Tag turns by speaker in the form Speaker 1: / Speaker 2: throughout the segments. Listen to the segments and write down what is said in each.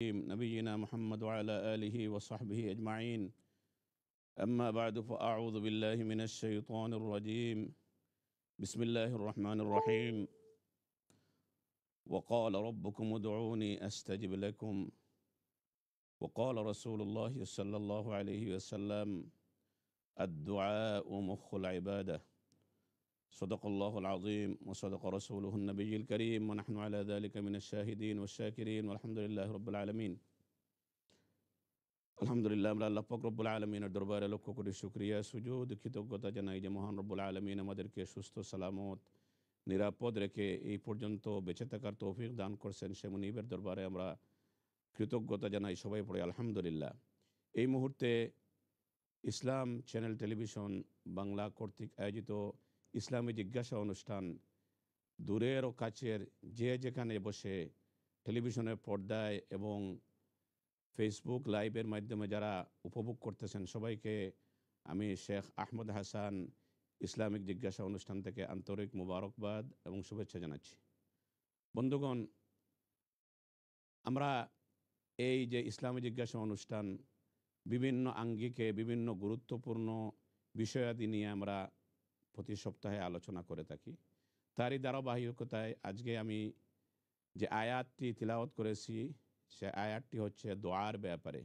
Speaker 1: نبينا محمد وعلى آله وصحبه أجمعين. أما بعد فأعوذ بالله من الشيطان الرجيم. بسم الله الرحمن الرحيم. وقال ربكم ادعوني أستجب لكم. وقال رسول الله صلى الله عليه وسلم الدعاء مخ العبادة. صدق الله العظيم وصدق رسوله النبي الكريم ونحن على ذلك من الشاهدين والشاكرين والحمد لله رب العالمين. আলহামদুলিল্লাহ, আমরা আল্লাহ পাক রব্বুল আলমিনের দরবারে লক্ষ্য করি শুকরিয়া সুজুদ কৃতজ্ঞতা জানাই যে মহান রব্বুল আলমিন আমাদেরকে সুস্থ সালামত নিরাপদ রেখে এই পর্যন্ত বেঁচে থাকার তৌফিক দান করছেন। সে মুনিবের দরবারে আমরা কৃতজ্ঞতা জানাই। সবাই পড়ে আলহামদুলিল্লাহ। এই মুহূর্তে ইসলাম চ্যানেল টেলিভিশন বাংলা কর্তৃক আয়োজিত ইসলামী জিজ্ঞাসা অনুষ্ঠান দূরের ও কাছের যে যেখানে বসে টেলিভিশনের পর্দায় এবং ফেসবুক লাইভের মাধ্যমে যারা উপভোগ করতেছেন সবাইকে আমি শেখ আহমদ হাসান ইসলামিক জিজ্ঞাসা অনুষ্ঠান থেকে আন্তরিক মুবারকবাদ এবং শুভেচ্ছা জানাচ্ছি। বন্ধুগণ, আমরা এই যে ইসলামী জিজ্ঞাসা অনুষ্ঠান বিভিন্ন আঙ্গিকে বিভিন্ন গুরুত্বপূর্ণ বিষয়াদি নিয়ে আমরা প্রতি সপ্তাহে আলোচনা করে থাকি। তারই ধারাবাহিকতায় আজকে আমি যে আয়াতটি তিলাওয়াত করেছি সে আয়াতটি হচ্ছে দোয়ার ব্যাপারে।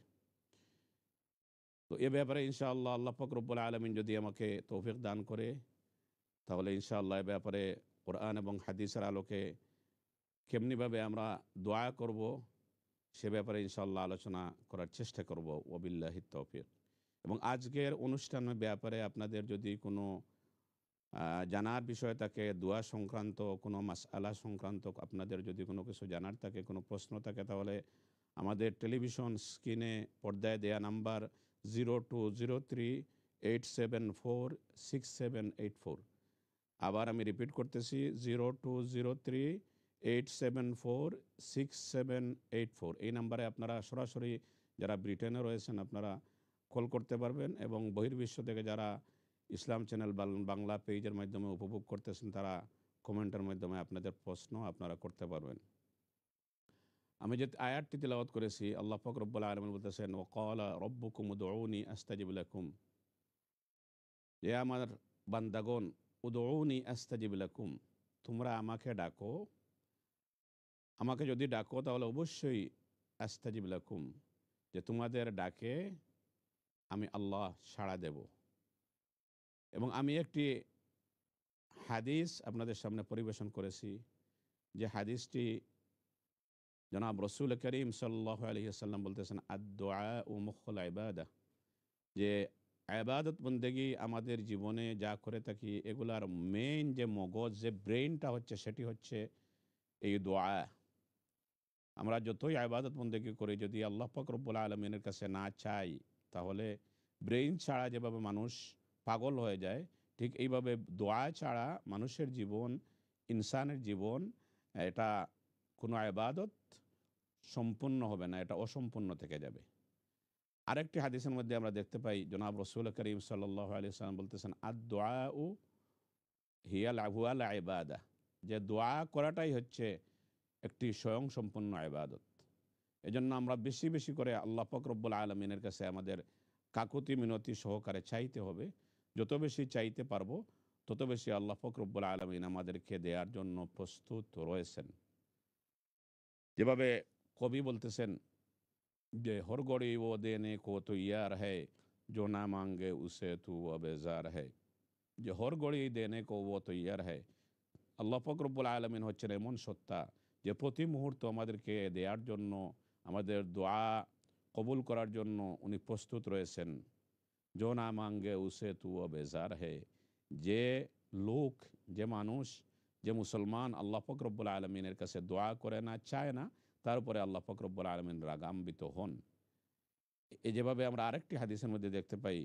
Speaker 1: তো এ ব্যাপারে ইনশাআল্লাহ আল্লাহ পাক রব্বুল আলামিন যদি আমাকে তৌফিক দান করে তাহলে ইনশাআল্লাহ এ ব্যাপারে কোরআন এবং হাদিসের আলোকে কেমনিভাবে আমরা দোয়া করব সে ব্যাপারে ইনশাআল্লাহ আলোচনা করার চেষ্টা করব ওয়াবিল্লাহি তৌফিক। এবং আজকের অনুষ্ঠানের ব্যাপারে আপনাদের যদি কোনো জানার বিষয় থাকে, দোয়া সংক্রান্ত কোনো মাসআলা সংক্রান্ত আপনাদের যদি কোনো কিছু জানার থাকে, কোনো প্রশ্ন থাকে, তাহলে আমাদের টেলিভিশন স্ক্রিনে পর্দায় দেয়া নাম্বার 0203-874-6784। আবার আমি রিপিট করতেছি 0203-874-6784। এই নাম্বারে আপনারা সরাসরি যারা ব্রিটেনে রয়েছেন আপনারা কল করতে পারবেন এবং বহির্বিশ্ব থেকে যারা ইসলাম চ্যানেল বাংলা পেজের মাধ্যমে উপভোগ করতেছেন তারা কমেন্টের মাধ্যমে আপনাদের প্রশ্ন আপনারা করতে পারবেন। আমি যে আয়াতটি তিলাওয়াত করেছি, আল্লাহ পাক রব্বুল আলামিন বলতেছেন ওয়াকালা রব্বুকুম উদউনি আস্তাজিব লাকুম। যে আমার বান্দাগণ, উদউনি আস্তাজিব লাকুম, তোমরা আমাকে ডাকো। আমাকে যদি ডাকো তাহলে অবশ্যই আস্তাজিব লাকুম, যে তোমাদের ডাকে আমি আল্লাহ সাড়া দেব। এবং আমি একটি হাদিস আপনাদের সামনে পরিবেশন করেছি, যে হাদিসটি জনাব রসুল করিম সাল্লাল্লাহু আলাইহি ওয়াসাল্লাম বলতেছেন আদ-দুআউ মুখুল ইবাদাহ, যে ইবাদত বন্দেগী আমাদের জীবনে যা করে থাকি এগুলার মেইন যে মগজ, যে ব্রেইনটা হচ্ছে, সেটি হচ্ছে এই দোয়া। আমরা যতই ইবাদত বন্দেগী করি যদি আল্লাহ পাক রব্বুল আলামিনের কাছে না চাই তাহলে ব্রেইন ছাড়া যেভাবে মানুষ পাগল হয়ে যায়, ঠিক এইভাবে দোয়া ছাড়া মানুষের জীবন, ইনসানের জীবন, এটা কোনো ইবাদত সম্পূর্ণ হবে না, এটা অসম্পূর্ণ থেকে যাবে। আরেকটি হাদিসের মধ্যে আমরা দেখতে পাই জনাব রসুল করিম সাল্লাল্লাহু আলাইহি ওয়াসাল্লাম বলতেছেন আদ-দুআউ হুয়াল ইবাদাহ, যে দোয়া করাটাই হচ্ছে একটি স্বয়ং সম্পূর্ণ ইবাদত। এজন্য আমরা বেশি বেশি করে আল্লাহ পাক রব্বুল আলামিনের কাছে আমাদের কাকুতি মিনতি সহকারে চাইতে হবে। যত বেশি চাইতে পারবো তত বেশি আল্লাহ পাক রব্বুল আলামিন আমাদেরকে দেওয়ার জন্য প্রস্তুত রয়েছেন। যেভাবে কবি বলতেছেন যে হর গড়ি ও দেনে কো তো ইয়ার হ্যায়, জো না মাঙ্গে উসে তু বেজার হ্যায়। যে হর গড়ি দেনে কো ও তো ইয়ার হ্যায়, আল্লাহ পাক রব্বুল আলামিন হচ্ছেন এমন সত্তা যে প্রতি মুহূর্ত আমাদেরকে দেওয়ার জন্য, আমাদের দোয়া কবুল করার জন্য উনি প্রস্তুত রয়েছেন। জো না মাঙ্গে উসে তু বেজার হ্যায়, যে লোক, যে মানুষ, যে মুসলমান আল্লাহ পাক রব্বুল আলামিনের কাছে দোয়া করে না, চায় না, তার উপরে আল্লাহ পাক রব্বুল আলামিন রাগান্বিত হন। এই যেভাবে আমরা আরেকটি হাদিসের মধ্যে দেখতে পাই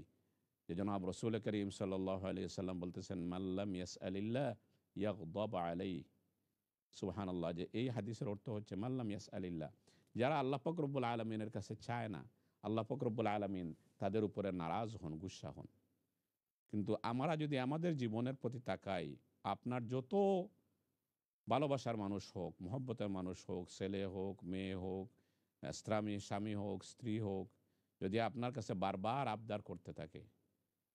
Speaker 1: যে জনাব রসুল করিম সাল্লাল্লাহু আলাইহি ওয়াসাল্লাম বলতেছেন মাল্লাম ইয়াসআলিল্লাহ ইয়াগদাব আলাইহি। সুবহানাল্লাহ, যে এই হাদিসের অর্থ হচ্ছে মাল্লাম ইয়াসআলিল্লাহ, যারা আল্লাহ পাক রব্বুল আলামিনের কাছে চায় না, আল্লাহ পাক রব্বুল আলামিন তাদের উপরে নারাজ হন, গুসা হন। কিন্তু আমরা যদি আমাদের জীবনের প্রতি তাকাই, আপনার যত ভালোবাসার মানুষ হোক, মহব্বতের মানুষ হোক, ছেলে হোক, মেয়ে হোক, স্বামী হোক, স্ত্রী হোক, যদি আপনার কাছে বারবার আবদার করতে থাকে,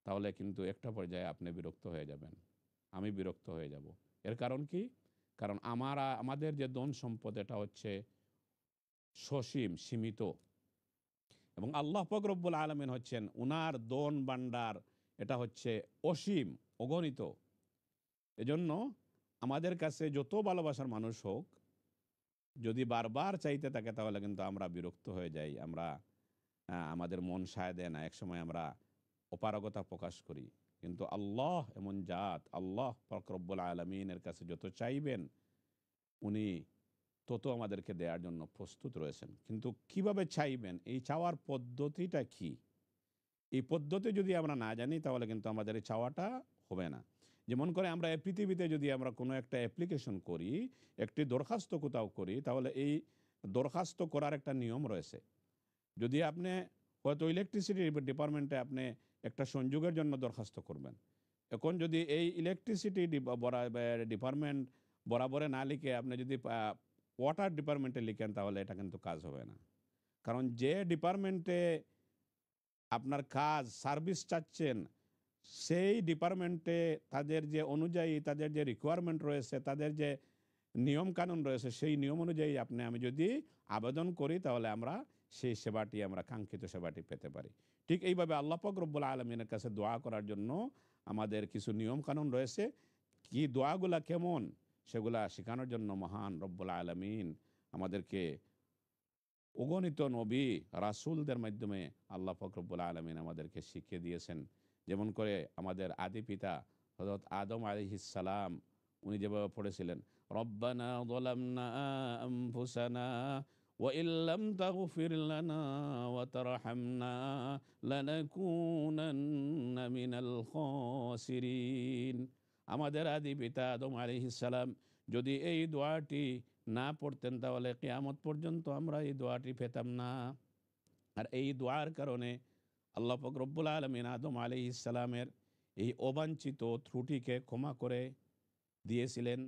Speaker 1: তাহলে কিন্তু একটা পর্যায়ে আপনি বিরক্ত হয়ে যাবেন, আমি বিরক্ত হয়ে যাব। এর কারণ কি? কারণ আমাদের যে ধন সম্পদ এটা হচ্ছে সসীম, সীমিত, এবং আল্লাহ পাক রব্বুল আলামিন হচ্ছেন উনার দন ভান্ডার, এটা হচ্ছে অসীম, অগণিত। এজন্য আমাদের কাছে যত ভালোবাসার মানুষ হোক, যদি বারবার চাইতে থাকে তাহলে কিন্তু আমরা বিরক্ত হয়ে যাই, আমরা আমাদের মন সায় দেয় না, একসময় আমরা অপারগতা প্রকাশ করি। কিন্তু আল্লাহ এমন জাত, আল্লাহ পাক রব্বুল আলামিনের কাছে যত চাইবেন উনি তত আমাদেরকে দেওয়ার জন্য প্রস্তুত রয়েছেন। কিন্তু কিভাবে চাইবেন, এই চাওয়ার পদ্ধতিটা কি, এই পদ্ধতি যদি আমরা না জানি তাহলে কিন্তু আমাদের এই চাওয়াটা হবে না। যেমন করে আমরা এই পৃথিবীতে যদি আমরা কোনো একটা অ্যাপ্লিকেশন করি, একটি দরখাস্ত কোথাও করি, তাহলে এই দরখাস্ত করার একটা নিয়ম রয়েছে। যদি আপনি হয়তো ইলেকট্রিসিটি ডিপার্টমেন্টে আপনি একটা সংযোগের জন্য দরখাস্ত করবেন, এখন যদি এই ইলেকট্রিসিটি ডিপার্টমেন্ট বরাবরে না লিখে আপনি যদি ওয়াটার ডিপার্টমেন্টে লিখেন, তাহলে এটা কিন্তু কাজ হবে না। কারণ যে ডিপার্টমেন্টে আপনার কাজ সার্ভিস চাচ্ছেন, সেই ডিপার্টমেন্টে তাদের যে অনুযায়ী, তাদের যে রিকোয়ারমেন্ট রয়েছে, তাদের যে নিয়ম কানুন রয়েছে, সেই নিয়ম অনুযায়ী আমি যদি আবেদন করি, তাহলে আমরা সেই সেবাটি, আমরা কাঙ্ক্ষিত সেবাটি পেতে পারি। ঠিক এইভাবে আল্লাহ পাক রব্বুল আলামিনের কাছে দোয়া করার জন্য আমাদের কিছু নিয়ম কানুন রয়েছে। কি দোয়াগুলা কেমন, সেগুলা শেখানোর জন্য মহান রব্বুল আলামিন আমাদেরকে অগণিত নবী রাসূলদের মাধ্যমে আল্লাহ পাক রব্বুল আলামিন আমাদেরকে শিখিয়ে দিয়েছেন। যেমন করে আমাদের আদি পিতা হযরত আদম আলাইহিস সালাম, উনি যেভাবে পড়েছিলেন, রব্বানা যালামনা আনফুসানা ওয়া ইল্লাম তাগফির লানা ওয়া তারহামনা লানাকুনান্না মিনাল খাসিরিন। আমাদের আদি পিতা আদম আলাইহিস সালাম যদি এই দোয়াটি না পড়তেন, তাহলে কিয়ামত পর্যন্ত আমরা এই দোয়াটি পেতাম না। আর এই দোয়ার কারণে আল্লাহ পাক রব্বুল আলামিন আদম আলাইহিস সালামের এই অবাঞ্ছিত ত্রুটিকে ক্ষমা করে দিয়েছিলেন।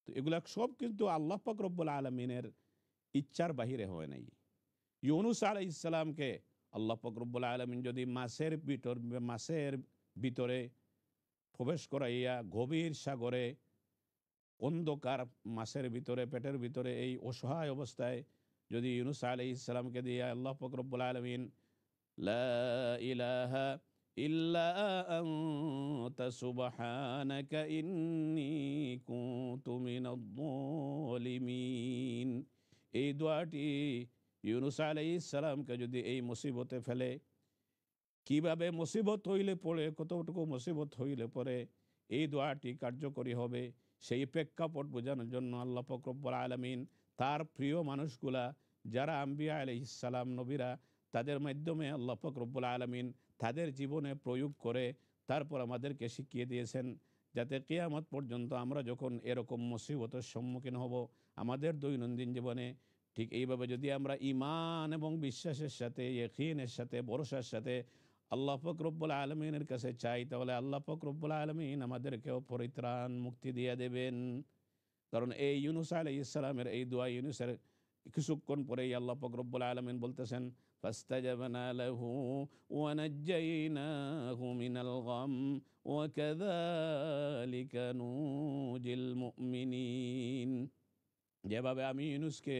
Speaker 1: তো এগুলা সব কিন্তু আল্লাহ পাক রব্বুল আলামিনের ইচ্ছার বাহিরে হয় নাই। ইউনুস আলাইহিস সালামকে আল্লাহ পাক রব্বুল আলামিন যদি মাছের ভিতরে প্রবেশ করাইয়া গভীর সাগরে অন্ধকার মাছের ভিতরে, পেটের ভিতরে এই অসহায় অবস্থায় যদি ইউনুস আলাইহিস সালামকে দিয়ে আল্লাহ পাক রব্বুল আলামিন লা ইলাহা ইল্লা আনতা সুবহানাকা ইন্নী কুনতু মিনাজ জালিমিন, এই দোয়াটি ইউনুস আলাইহিস সালামকে যদি এই মুসিবতে ফেলে, কিভাবে মুসিবত হইলে পড়ে, কতটুকু মুসিবত হইলে পরে এই দোয়াটি কার্যকরী হবে, সেই প্রেক্ষাপট বোঝানোর জন্য আল্লাহ পাক রব্বুল আলামিন তার প্রিয় মানুষগুলা যারা আম্বিয়া আলাইহিস সালাম, নবীরা, তাদের মাধ্যমে আল্লাহ পাক রব্বুল আলামিন তাদের জীবনে প্রয়োগ করে তারপর আমাদেরকে শিখিয়ে দিয়েছেন, যাতে কিয়ামত পর্যন্ত আমরা যখন এরকম মুসিবতের সম্মুখীন হব আমাদের দৈনন্দিন জীবনে, ঠিক এইভাবে যদি আমরা ঈমান এবং বিশ্বাসের সাথে, ইয়াকিনের সাথে, ভরসার সাথে আল্লাহ পাক রব্বুল আলামিনের কাছে চাই, তাহলে আল্লাহ পাক রব্বুল আলামিন আমাদেরকেও পরিত্রাণ মুক্তি দিয়ে দেবেন। কারণ এই ইউনুস আলাইহিস সালামের এই দোয়া, ইউনুসের কিছুক্ষণ পরেই আল্লাহ পাক রব্বুল আলামিন বলতেছেন, ফাস্তাজাবনা লাহু ওয়া নাজ্জাইনাহু মিনাল গাম ওয়া কাযালিকা নুজিল মুমিনিন। যেভাবে আমি ইউনুসকে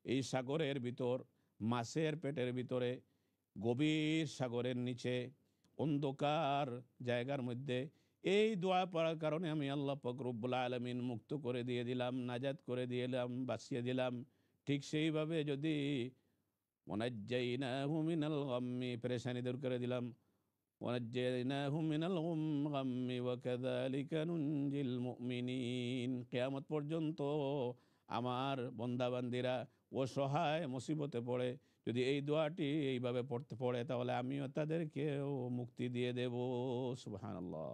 Speaker 1: এই সাগরের ভিতর, মাছের পেটের ভিতরে, গভীর সাগরের নিচে, অন্ধকার জায়গার মধ্যে এই দোয়া পড়ার কারণে আমি আল্লাহ পাক রব্বুল আলামিন মুক্ত করে দিয়ে দিলাম, নাজাত করে দিলাম, বাঁচিয়ে দিলাম, ঠিক সেইভাবে যদি ওয়ানাজ্জাইনাহু মিনাল গাম্মি, পেরেশানি দূর করে দিলাম, ওয়ানাজ্জাইনাহু মিনাল গাম্মি ওয়া কাযালিকা নুনজিল মুমিনিন, কিয়ামত পর্যন্ত আমার বান্দাবান্দিরা অসহায় মুসিবতে পড়ে যদি এই দোয়াটি এইভাবে পড়ে, তাহলে আমিও তাদেরকেও মুক্তি দিয়ে দেব। সুবহানাল্লাহ।